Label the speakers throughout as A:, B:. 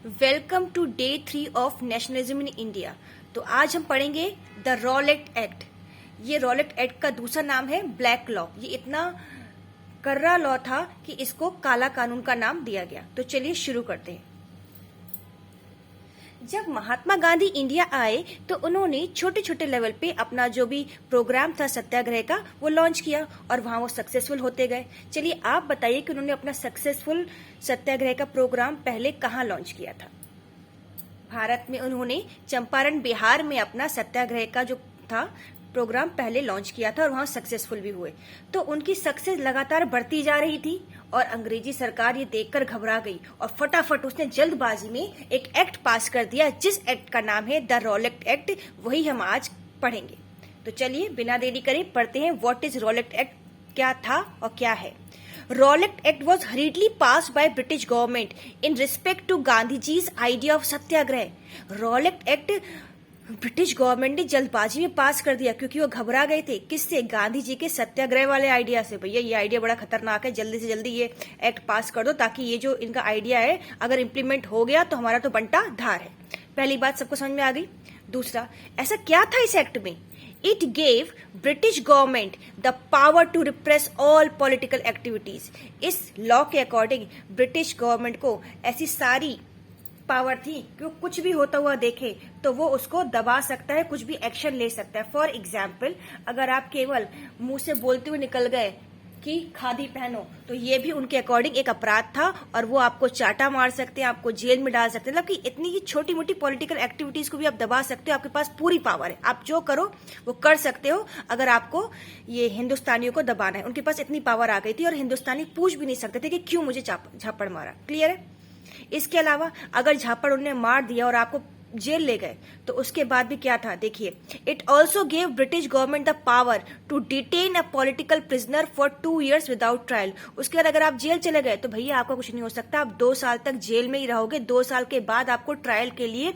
A: Welcome to day 3 of nationalism in India. तो आज हम पढ़ेंगे द रॉलेट एक्ट। ये रॉलेट एक्ट का दूसरा नाम है ब्लैक लॉ। ये इतना कर्रा लॉ था कि इसको काला कानून का नाम दिया गया। तो चलिए शुरू करते हैं। जब महात्मा गांधी इंडिया आए तो उन्होंने छोटे छोटे लेवल पे अपना जो भी प्रोग्राम था सत्याग्रह का वो लॉन्च किया और वहां वो सक्सेसफुल होते गए। चलिए आप बताइए कि उन्होंने अपना सक्सेसफुल सत्याग्रह का प्रोग्राम पहले कहाँ लॉन्च किया था। भारत में उन्होंने चंपारण बिहार में अपना सत्याग्रह का जो था प्रोग्राम पहले लॉन्च किया था और वहां सक्सेसफुल भी हुए। तो उनकी सक्सेस लगातार बढ़ती जा रही थी और अंग्रेजी सरकार ये देखकर घबरा गई और फटाफट उसने जल्दबाजी में एक एक्ट पास कर दिया जिस एक्ट का नाम है द रॉलेट एक्ट। वही हम आज पढ़ेंगे। तो चलिए बिना देरी करे पढ़ते हैं व्हाट इज रॉलेट एक्ट, क्या था और क्या है। Rowlatt act was hurriedly passed by British government in respect to Gandhiji's idea of satyagraha. Rowlatt act British government ने जल्दबाजी में पास कर दिया क्योंकि वो घबरा गए थे। किससे? गांधी जी के सत्याग्रह वाले आइडिया से। भैया ये आइडिया बड़ा खतरनाक है, जल्दी से जल्दी ये एक्ट पास कर दो ताकि ये जो इनका आइडिया है अगर इम्प्लीमेंट हो गया तो हमारा तो बंटा धार है। पहली बात सबको समझ में आ गई। दूसरा, ऐसा क्या था इस एक्ट में? It gave British government the power to repress all political activities। इस लॉ के अकॉर्डिंग ब्रिटिश गवर्नमेंट को ऐसी सारी पावर थी कि वो कुछ भी होता हुआ देखे तो वो उसको दबा सकता है, कुछ भी एक्शन ले सकता है। फॉर एग्जाम्पल, अगर आप केवल मुंह से बोलते हुए निकल गए कि खादी पहनो तो ये भी उनके अकॉर्डिंग एक अपराध था और वो आपको चाटा मार सकते हैं, आपको जेल में डाल सकते हैं। मतलब कि इतनी ही छोटी मोटी पॉलिटिकल एक्टिविटीज को भी आप दबा सकते हो। आपके पास पूरी पावर है, आप जो करो वो कर सकते हो। अगर आपको ये हिंदुस्तानियों को दबाना है, उनके पास इतनी पावर आ गई थी और हिंदुस्तानी पूछ भी नहीं सकते थे कि क्यों मुझे झापड़ मारा। क्लियर है? इसके अलावा अगर झापड़ उन्हें मार दिया और आपको जेल ले गए तो उसके बाद भी क्या था देखिए। It also gave British government the power to detain a political prisoner for 2 years without trial. उसके बाद अगर आप जेल चले गए तो भैया आपका कुछ नहीं हो सकता, आप 2 साल तक जेल में ही रहोगे। 2 साल के बाद आपको ट्रायल के लिए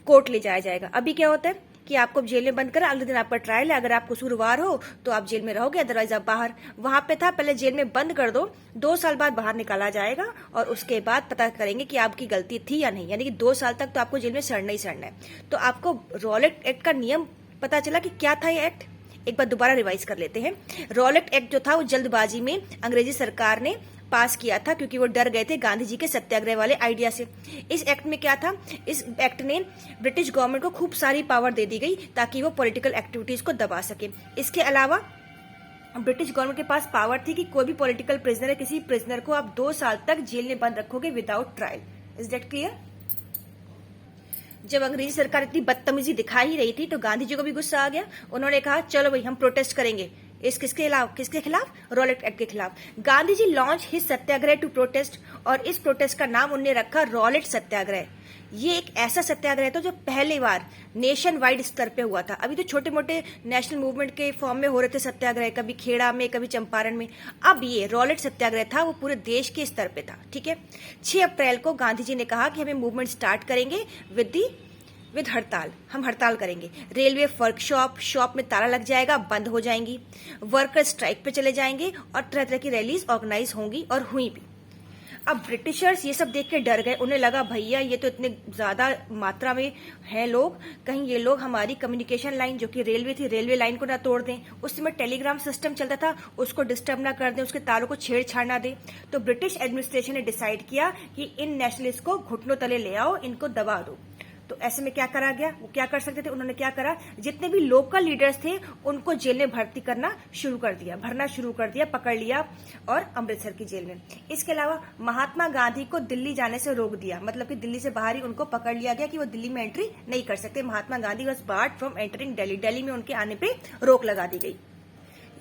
A: कोर्ट ले जाया जाएगा। अभी क्या होता है कि आपको जेल में बंद करा, अगले दिन आपका ट्रायल है। अगर आप कसूरवार हो तो आप जेल में रहोगे, अदरवाइज आप बाहर। वहां पे था पहले जेल में बंद कर दो, 2 साल बाद बाहर निकाला जाएगा और उसके बाद पता करेंगे कि आपकी गलती थी या नहीं। यानी कि 2 साल तक तो आपको जेल में सड़ना ही सड़ना है। तो आपको रॉलेट एक्ट का नियम पता चला कि क्या था ये एक्ट। एक बार दोबारा रिवाइज कर लेते हैं। रॉलेट एक्ट जो था वो जल्दबाजी में अंग्रेजी सरकार ने पास किया था क्योंकि वो डर गए थे गांधी जी के सत्याग्रह वाले आइडिया से। इस एक्ट में क्या था? इस एक्ट ने ब्रिटिश गवर्नमेंट को खूब सारी पावर दे दी गई ताकि वो पॉलिटिकल एक्टिविटीज को दबा सके। इसके अलावा ब्रिटिश गवर्नमेंट के पास पावर थी कि कोई भी पॉलिटिकल प्रिजनर है, किसी प्रिजनर को आप 2 साल तक जेल में बंद रखोगे without trial. Is that clear? जब अंग्रेजी सरकार इतनी बदतमीजी दिखा ही रही थी तो गांधी जी को भी गुस्सा आ गया। उन्होंने कहा चलो भाई हम प्रोटेस्ट करेंगे। किसके खिलाफ? रॉलेट एक्ट के खिलाफ। Gandhi ji launch his satyagraha to protest और इस प्रोटेस्ट का नाम उन्होंने रखा रॉलेट सत्याग्रह। ये एक ऐसा सत्याग्रह था जो पहली बार नेशन वाइड स्तर पे हुआ था। अभी तो छोटे मोटे नेशनल मूवमेंट के फॉर्म में हो रहे थे सत्याग्रह, कभी खेड़ा में कभी चंपारण में। अब ये रॉलेट सत्याग्रह था, वो पूरे देश के स्तर पे था। ठीक है। 6 अप्रैल को गांधी जी ने कहा कि हमें मूवमेंट स्टार्ट करेंगे विद हड़ताल। हम हड़ताल करेंगे। रेलवे वर्कशॉप शॉप में ताला लग जाएगा, बंद हो जाएंगी। वर्कर स्ट्राइक पे चले जाएंगे और तरह तरह की रैलीज ऑर्गेनाइज होंगी और हुई भी। अब ब्रिटिशर्स ये सब देख के डर गए। उन्हें लगा भैया ये तो इतने ज्यादा मात्रा में हैं लोग, कहीं ये लोग हमारी कम्युनिकेशन लाइन जो कि रेलवे थी, रेलवे लाइन को ना तोड़ दें। उस समय टेलीग्राम सिस्टम चलता था, उसको डिस्टर्ब ना कर दें, उसके तारों को छेड़छाड़ ना दें। तो ब्रिटिश एडमिनिस्ट्रेशन ने डिसाइड किया कि इन नेशनलिस्ट को घुटनों तले ले आओ, इनको दबा दो। तो ऐसे में क्या करा गया? वो क्या कर सकते थे? उन्होंने क्या करा, जितने भी लोकल लीडर्स थे उनको जेल में भर्ती करना शुरू कर दिया, भरना शुरू कर दिया, पकड़ लिया और अमृतसर की जेल में। इसके अलावा महात्मा गांधी को दिल्ली जाने से रोक दिया। मतलब कि दिल्ली से बाहर ही उनको पकड़ लिया गया कि वो दिल्ली में एंट्री नहीं कर सकते। Mahatma Gandhi was barred from entering Delhi. Delhi में उनके आने पे रोक लगा दी गई।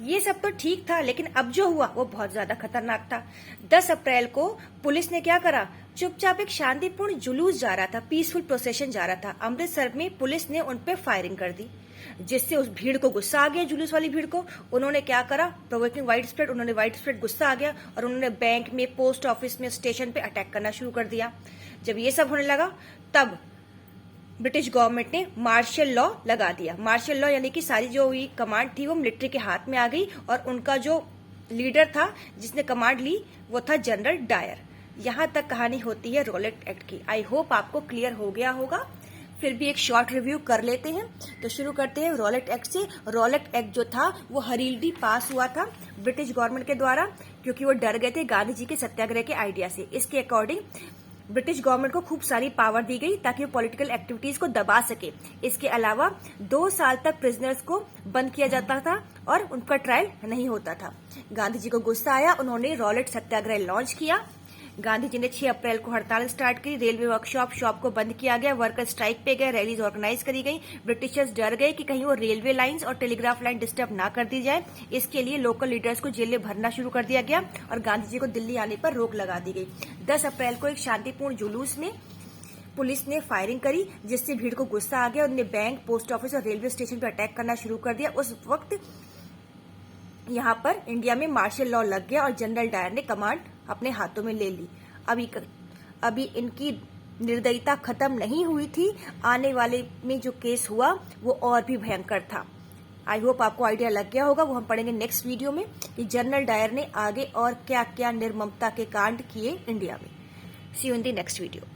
A: ये सब तो ठीक था, लेकिन अब जो हुआ वो बहुत ज्यादा खतरनाक था। 10 अप्रैल को पुलिस ने क्या करा? चुपचाप एक शांतिपूर्ण जुलूस जा रहा था, पीसफुल प्रोसेशन जा रहा था। अमृतसर में पुलिस ने उन पे फायरिंग कर दी जिससे उस भीड़ को गुस्सा आ गया, जुलूस वाली भीड़ को। उन्होंने क्या करा? Provoking wide spread. उन्होंने वाइड स्प्रेड गुस्सा आ गया और उन्होंने बैंक में, पोस्ट ऑफिस में, स्टेशन पे अटैक करना शुरू कर दिया। जब ये सब होने लगा तब ब्रिटिश गवर्नमेंट ने मार्शल लॉ लगा दिया। मार्शल लॉ यानी कि सारी जो हुई कमांड थी वो मिलिट्री के हाथ में आ गई और उनका जो लीडर था जिसने कमांड ली वो था जनरल डायर। यहाँ तक कहानी होती है रॉलेट एक्ट की। आई होप आपको क्लियर हो गया होगा। फिर भी एक शॉर्ट रिव्यू कर लेते हैं। तो शुरू करते हैं रॉलेट एक्ट से। रॉलेट एक्ट जो था वो हरीलडी पास हुआ था ब्रिटिश गवर्नमेंट के द्वारा, क्योंकि वो डर गए थे गांधी जी के सत्याग्रह के आइडिया से। इसके अकॉर्डिंग ब्रिटिश गवर्नमेंट को खूब सारी पावर दी गई ताकि वो पॉलिटिकल एक्टिविटीज को दबा सके। इसके अलावा 2 साल तक प्रिजनर्स को बंद किया जाता था और उनका ट्रायल नहीं होता था। गांधी जी को गुस्सा आया, उन्होंने रॉलेट सत्याग्रह लॉन्च किया। गांधी जी ने 6 अप्रैल को हड़ताल स्टार्ट की। रेलवे वर्कशॉप शॉप को बंद किया गया, वर्कर स्ट्राइक पे गए, रैलीज ऑर्गेनाइज करी गई। ब्रिटिशर्स डर गए कि कहीं वो रेलवे लाइंस और टेलीग्राफ लाइन डिस्टर्ब ना कर दी जाए। इसके लिए लोकल लीडर्स को जेल में भरना शुरू कर दिया गया और गांधी जी को दिल्ली आने पर रोक लगा दी गई। 10 अप्रैल को एक शांतिपूर्ण जुलूस में पुलिस ने फायरिंग करी, जिससे भीड़ को गुस्सा आ गया। उन्होंने बैंक, पोस्ट ऑफिस और रेलवे स्टेशन पर अटैक करना शुरू कर दिया। उस वक्त यहाँ पर इंडिया में मार्शल लॉ लग गया और जनरल डायर ने कमांड अपने हाथों में ले ली। अभी इनकी निर्दयता खत्म नहीं हुई थी। आने वाले में जो केस हुआ वो और भी भयंकर था। आई होप आपको आइडिया लग गया होगा। वो हम पढ़ेंगे नेक्स्ट वीडियो में कि जनरल डायर ने आगे और क्या क्या निर्ममता के कांड किए इंडिया में। See you in the next video.